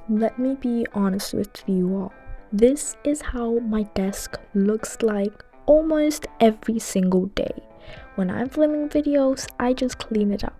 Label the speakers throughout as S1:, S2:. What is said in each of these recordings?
S1: Let me be honest with you all. This is how my desk looks like almost every single day. When I'm filming videos, I just clean it up.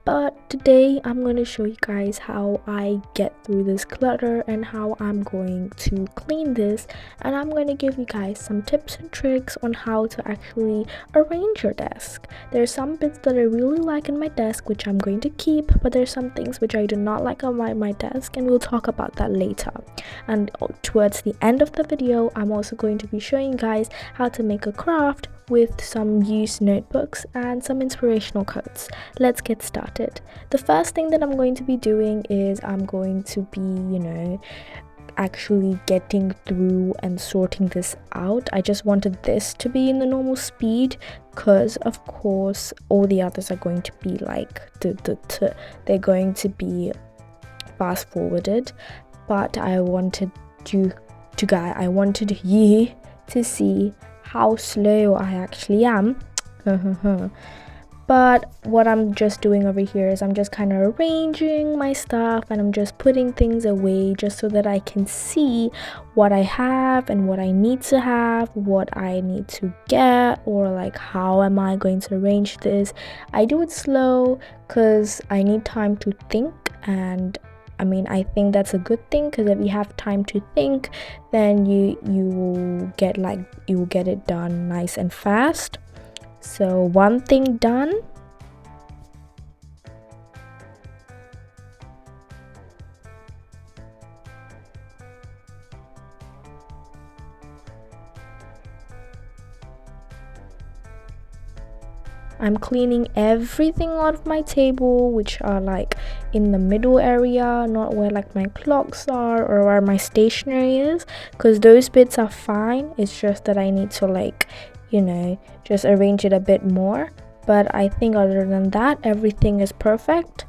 S1: But today I'm going to show you guys how I get through this clutter and how I'm going to clean this, and I'm going to give you guys some tips and tricks on how to actually arrange your desk. There's some bits that I really like in my desk which I'm going to keep, but there's some things which I do not like on my desk, and we'll talk about that later. And towards the end of the video, I'm also going to be showing you guys how to make a craft with some used notebooks and some inspirational quotes. Let's get started. The first thing that I'm going to be doing is I'm going to be, actually getting through and sorting this out. I just wanted this to be in the normal speed because of course all the others are going to be like they're going to be fast forwarded, but I wanted you to see how slow I actually am. But what I'm just doing over here is I'm just kind of arranging my stuff, and I'm just putting things away just so that I can see what I have and what I need to have, what I need to get, or like how am I going to arrange this. I do it slow because I need time to think, and I think that's a good thing, because if you have time to think, then you will get it done nice and fast. So one thing done. I'm cleaning everything out of my table, which are like in the middle area, not where like my clocks are or where my stationery is, because those bits are fine. It's just that I need to just arrange it a bit more. But I think other than that, everything is perfect.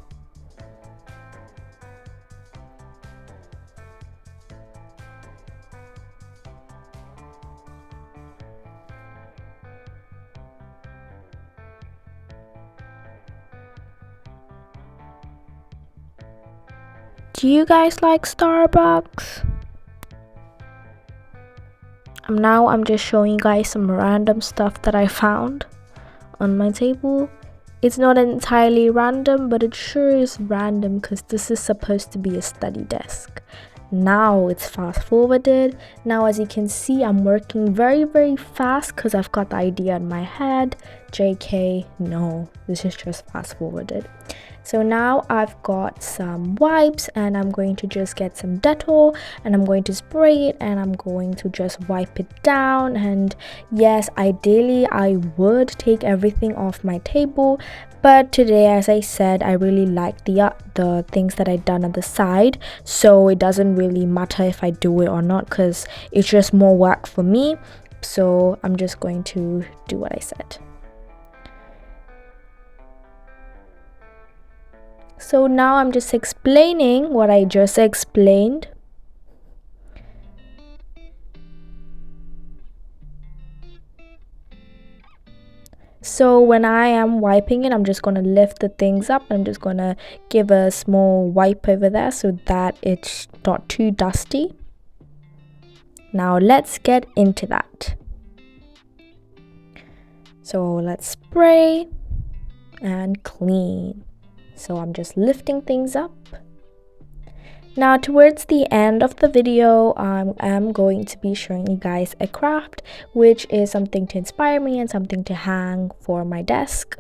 S1: Do you guys like Starbucks? Now I'm just showing you guys some random stuff that I found on my table. It's not entirely random, but it sure is random because this is supposed to be a study desk. Now it's fast forwarded. Now as you can see, I'm working very very fast because I've got the idea in my head. JK, no, this is just fast forwarded. So now I've got some wipes, and I'm going to just get some Dettol, and I'm going to spray it, and I'm going to just wipe it down. And yes, ideally I would take everything off my table, but today, as I said, I really like the things that I done at the side, so it doesn't really matter if I do it or not because it's just more work for me. So I'm just going to do what I said. So now I'm just explaining what I just explained. So when I am wiping it, I'm just going to lift the things up. I'm just going to give a small wipe over there so that it's not too dusty. Now let's get into that. So let's spray and clean. So I'm just lifting things up. Now towards the end of the video, I'm going to be showing you guys a craft, which is something to inspire me and something to hang for my desk.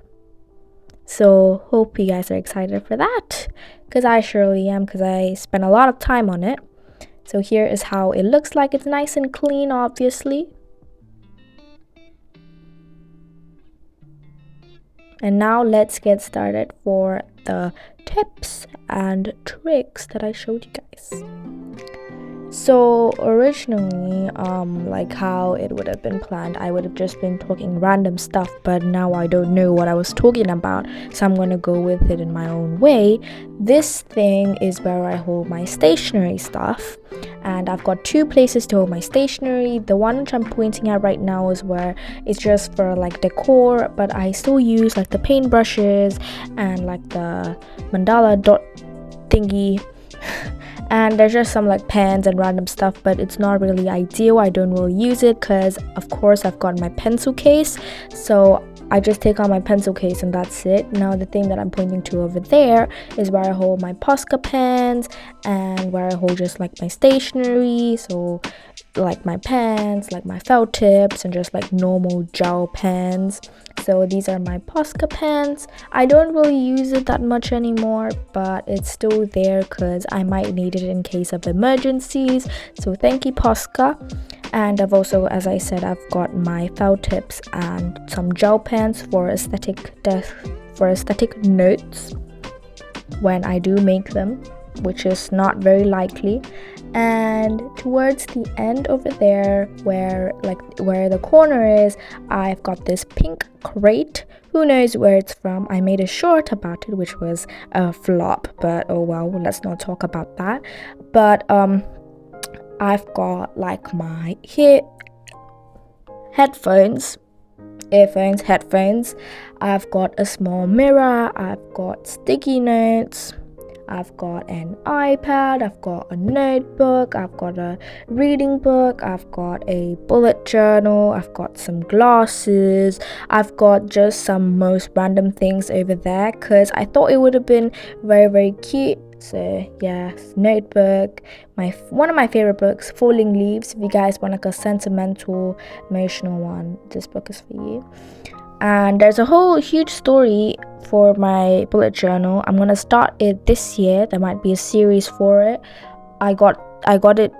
S1: So hope you guys are excited for that, because I surely am, because I spent a lot of time on it. So here is how it looks like. It's nice and clean, obviously. And now let's get started for the tips and tricks that I showed you guys. So originally, like how it would have been planned, I would have just been talking random stuff, but now I don't know what I was talking about, so I'm gonna go with it in my own way. This thing is where I hold my stationery stuff, and I've got two places to hold my stationery. The one which I'm pointing at right now is where it's just for like decor, but I still use like the paintbrushes and like the mandala dot thingy and there's just some like pens and random stuff, but it's not really ideal. I don't really use it because of course I've got my pencil case, so I just take out my pencil case and that's it. Now the thing that I'm pointing to over there is where I hold my Posca pens and where I hold just like my stationery, so like my pens, like my felt tips, and just like normal gel pens. So these are my Posca pens. I don't really use it that much anymore, but it's still there because I might need it in case of emergencies. So thank you, Posca. And I've also, as I said, I've got my felt tips and some gel pens for aesthetic notes when I do make them, which is not very likely. And towards the end over there, where the corner is, I've got this pink crate. Who knows where it's from? I made a short about it, which was a flop, but oh well, let's not talk about that. But I've got like my headphones. I've got a small mirror, I've got sticky notes, I've got an iPad, I've got a notebook, I've got a reading book, I've got a bullet journal, I've got some glasses, I've got just some most random things over there because I thought it would have been very, very cute. So yeah, notebook, one of my favorite books, Falling Leaves. If you guys want like a sentimental, emotional one, this book is for you. And there's a whole huge story for my bullet journal. I'm gonna start it this year. There might be a series for it. I got it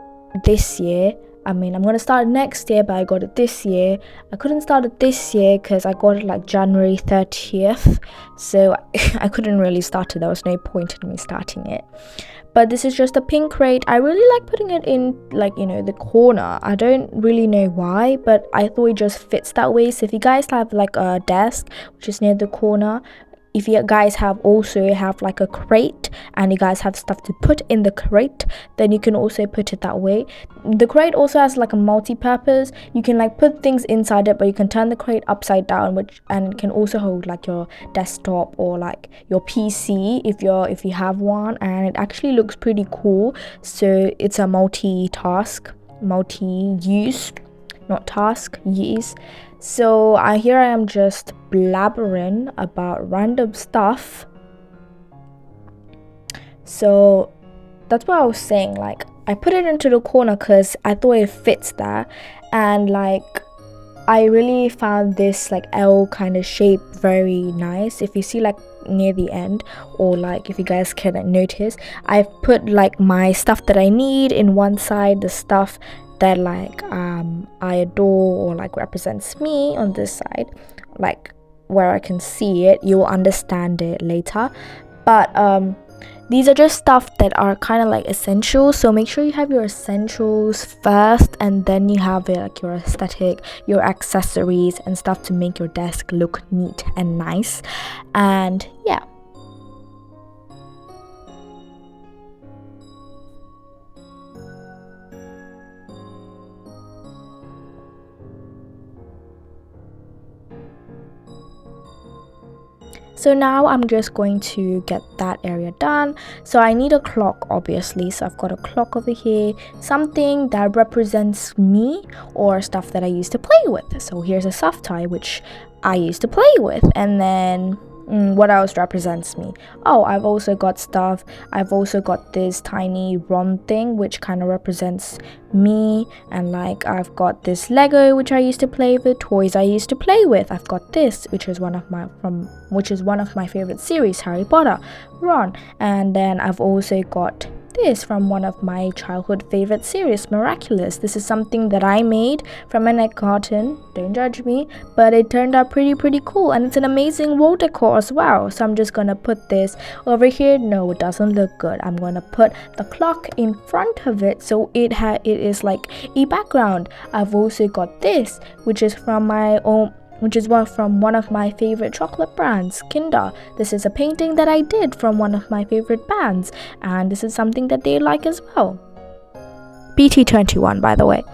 S1: this year. I mean, I'm gonna start it next year, but I got it this year. I couldn't start it this year because I got it like January 30th, so I couldn't really start it. There was no point in me starting it. But this is just a pink crate. I really like putting it in, like, you know, the corner. I don't really know why, but I thought it just fits that way. So if you guys have like a desk which is near the corner, if you guys have like a crate and you guys have stuff to put in the crate, then you can also put it that way. The crate also has like a multi-purpose. You can like put things inside it, but you can turn the crate upside down, and it can also hold like your desktop or like your PC if you have one, and it actually looks pretty cool. So it's a multi-use, not task, use. So here I am just blabbering about random stuff. So that's what I was saying, like I put it into the corner because I thought it fits there, and like I really found this like L kind of shape very nice. If you see like near the end, or like if you guys can notice, I've put like my stuff that I need in one side, the stuff that like I adore or like represents me on this side, like where I can see it. You will understand it later, but these are just stuff that are kind of like essentials, so make sure you have your essentials first, and then you have like your aesthetic, your accessories and stuff to make your desk look neat and nice. And yeah, so now I'm just going to get that area done. So I need a clock, obviously. So I've got a clock over here, something that represents me or stuff that I used to play with. So here's a soft tie, which I used to play with. And then what else represents me? Oh, I've also got this tiny Ron thing which kind of represents me, and like I've got this Lego which I used to play with, toys I used to play with. I've got this which is one of my favorite series, Harry Potter, Ron. And then I've also got this from one of my childhood favorite series, Miraculous. This is something that I made from an egg carton, don't judge me, but it turned out pretty cool, and it's an amazing wall decor as well. So I'm just gonna put this over here. No, it doesn't look good. I'm gonna put the clock in front of it so it is like a background. I've also got this which is from one of my favorite chocolate brands, Kinder. This is a painting that I did from one of my favorite bands, and this is something that they like as well. BT21, by the way.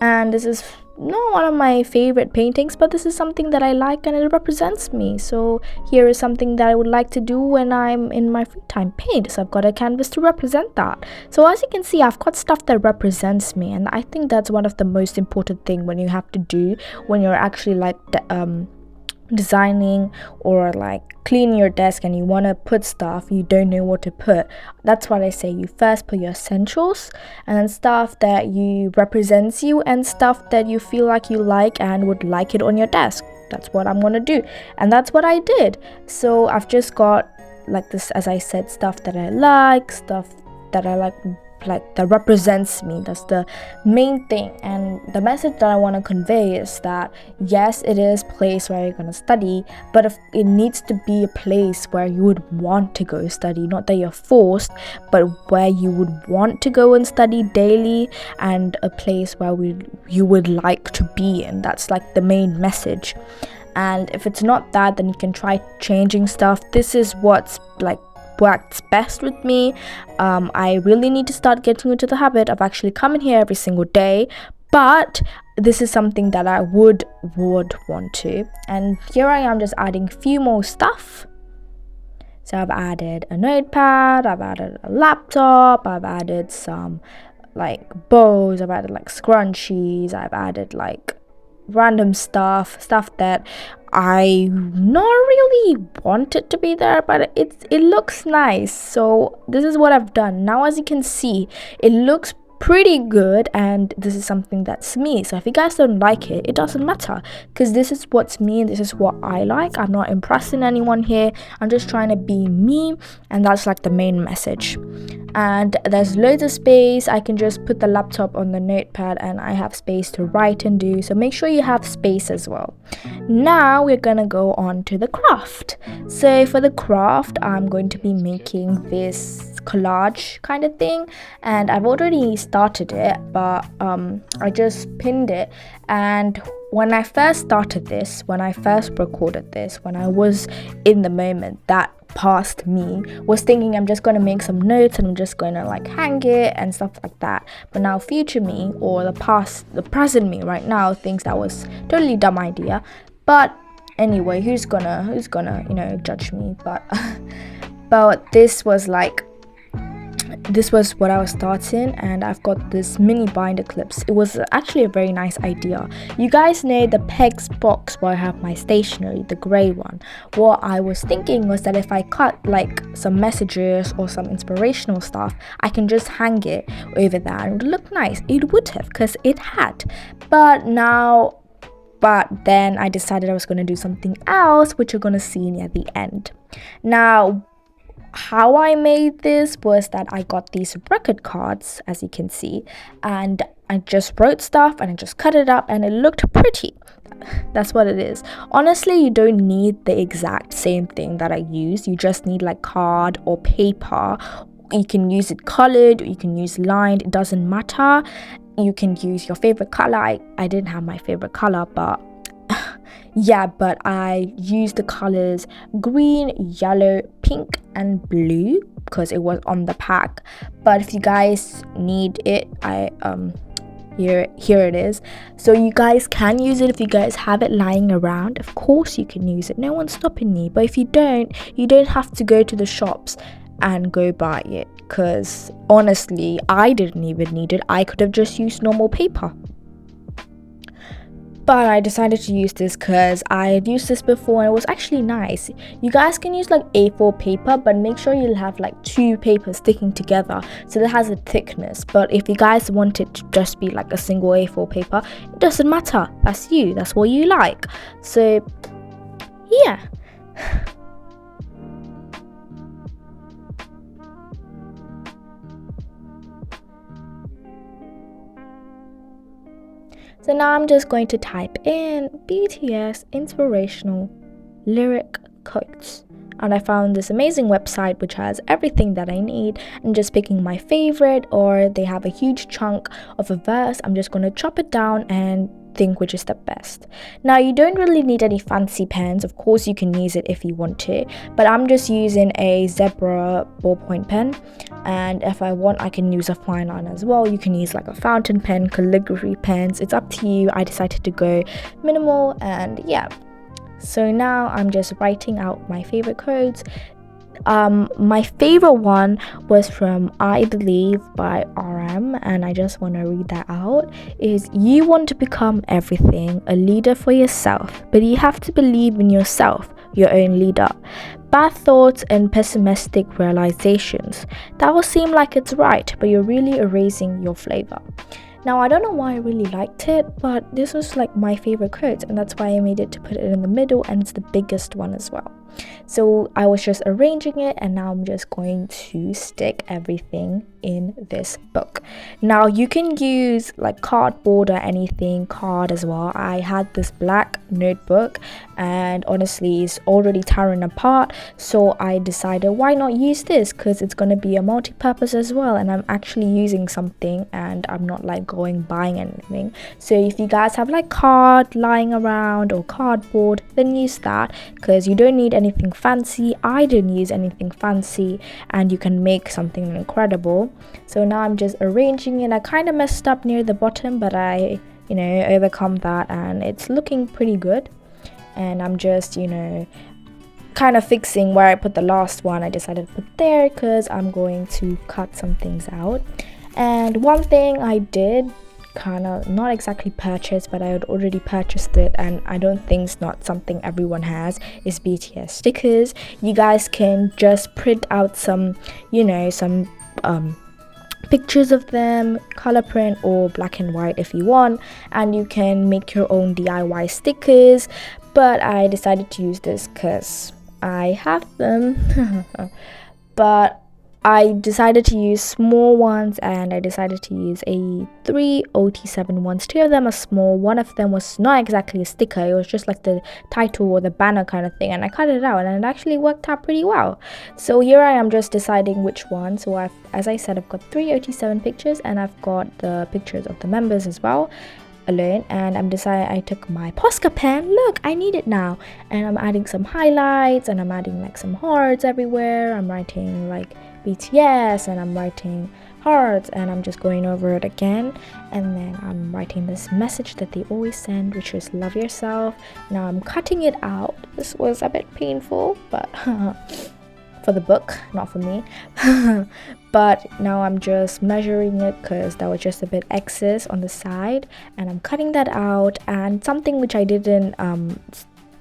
S1: And this is not one of my favorite paintings, but this is something that I like and it represents me. So here is something that I would like to do when I'm in my free time, paint. So I've got a canvas to represent that. So as you can see, I've got stuff that represents me, and I think that's one of the most important thing when you have to do when you're actually like designing or like cleaning your desk and you want to put stuff, you don't know what to put. That's what I say, you first put your essentials and then stuff that you represents you and stuff that you feel like you like and would like it on your desk. That's what I'm gonna do, and that's what I did. So I've just got like this, as I said, stuff that I like, stuff that I like that represents me. That's the main thing, and the message that I want to convey is that yes, it is a place where you're going to study, but if it needs to be a place where you would want to go study, not that you're forced, but where you would want to go and study daily, and a place where you would like to be in. That's like the main message. And if it's not that, then you can try changing stuff. This is what's like works best with me. I really need to start getting into the habit of actually coming here every single day, but this is something that I would want to. And here I am just adding a few more stuff. So I've added a notepad, I've added a laptop, I've added some like bows, I've added like scrunchies, I've added like random stuff that I not really want it to be there, but it looks nice. So this is what I've done. Now as you can see, it looks pretty good, and this is something that's me. So if you guys don't like it, it doesn't matter, because this is what's me and this is what I like. I'm not impressing anyone here, I'm just trying to be me, and that's like the main message. And there's loads of space. I can just put the laptop on the notepad and I have space to write and do, so make sure you have space as well. Now we're gonna go on to the craft. So for the craft, I'm going to be making this collage kind of thing, and I've already started it, but I just pinned it. And when I first started this, when I first recorded this, when I was in the moment, that past me was thinking I'm just going to make some notes and I'm just going to like hang it and stuff like that. But now future me, or the present me right now, thinks that was totally dumb idea. But anyway, who's gonna judge me? But this was what I was starting, and I've got this mini binder clips. It was actually a very nice idea. You guys know the pegs box where I have my stationery, the grey one. What I was thinking was that if I cut like some messages or some inspirational stuff, I can just hang it over there and it would look nice. It would have, because it had. But then I decided I was going to do something else, which you're going to see near the end. Now, how I made this was that I got these record cards, as you can see, and I just wrote stuff and I just cut it up and it looked pretty. That's what it is. Honestly, you don't need the exact same thing that I use. You just need like card or paper. You can use it colored or you can use lined, it doesn't matter. You can use your favorite color. I didn't have my favorite color, but yeah, but I used the colors green, yellow, pink and blue because it was on the pack. But if you guys need it, here it is. So you guys can use it if you guys have it lying around. Of course you can use it, no one's stopping you. But if you don't have to go to the shops and go buy it, because honestly I didn't even need it. I could have just used normal paper. But I decided to use this because I had used this before and it was actually nice. You guys can use like A4 paper, but make sure you'll have like 2 papers sticking together so that has a thickness. But if you guys want it to just be like a single A4 paper, it doesn't matter. That's you. That's what you like. So yeah. So now I'm just going to type in BTS inspirational lyric quotes. And I found this amazing website which has everything that I need. And just picking my favorite, or they have a huge chunk of a verse. I'm just going to chop it down and think which is the best. Now you don't really need any fancy pens. Of course you can use it if you want to, but I'm just using a zebra ballpoint pen, and if I want I can use a fine line as well. You can use like a fountain pen, calligraphy pens, it's up to you. I decided to go minimal, and yeah. So now I'm just writing out my favorite quotes. My favorite one was from I Believe by RM, and I just want to read that out. Is you want to become everything, a leader for yourself, but you have to believe in yourself, your own leader. Bad thoughts and pessimistic realizations. That will seem like it's right, but you're really erasing your flavor. Now, I don't know why I really liked it, but this was like my favorite quote, and that's why I made it to put it in the middle, and it's the biggest one as well. So I was just arranging it, and now I'm just going to stick everything in this book. Now you can use like cardboard or anything, card as well. I had this black notebook, and honestly it's already tearing apart, so I decided why not use this, because it's going to be a multi-purpose as well, and I'm actually using something and I'm not like going buying anything. So if you guys have like card lying around or cardboard, then use that, because you don't need anything fancy. I didn't use anything fancy, and you can make something incredible. So now I'm just arranging it. I kind of messed up near the bottom, but I overcome that, and it's looking pretty good. And I'm just kind of fixing where I put the last one. I decided to put there because I'm going to cut some things out. And one thing I did kind of not exactly purchase, but I had already purchased it, and I don't think it's not something everyone has, is BTS stickers. You guys can just print out some pictures of them, color print or black and white if you want, and you can make your own DIY stickers. But I decided to use this because I have them. But I decided to use small ones, and I decided to use a 3 OT7 ones. 2 of them are small, one of them was not exactly a sticker, it was just like the title or the banner kind of thing, and I cut it out and it actually worked out pretty well. So here I am just deciding which one. So as I said, I've got 3 OT7 pictures, and I've got the pictures of the members as well alone, and I'm deciding. I took my Posca pen, look, I need it now, and I'm adding some highlights, and I'm adding like some hearts everywhere. I'm writing like BTS, and I'm writing hearts, and I'm just going over it again, and then I'm writing this message that they always send, which is love yourself. Now I'm cutting it out. This was a bit painful, but for the book, not for me. But now I'm just measuring it because that was just a bit excess on the side, and I'm cutting that out. And something which I didn't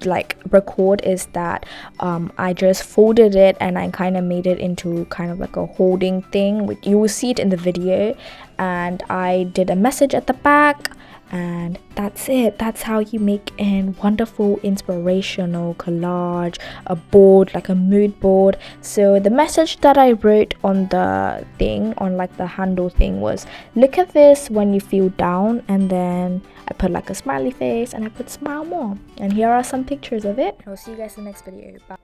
S1: like record is that I just folded it, and I kind of made it into kind of like a holding thing, which you will see it in the video. And I did a message at the back, and that's it. That's how you make a wonderful inspirational collage, a board, like a mood board. So the message that I wrote on the thing, on like the handle thing, was look at this when you feel down, and then I put like a smiley face, and I put smile more. And here are some pictures of it. I'll see you guys in the next video. Bye.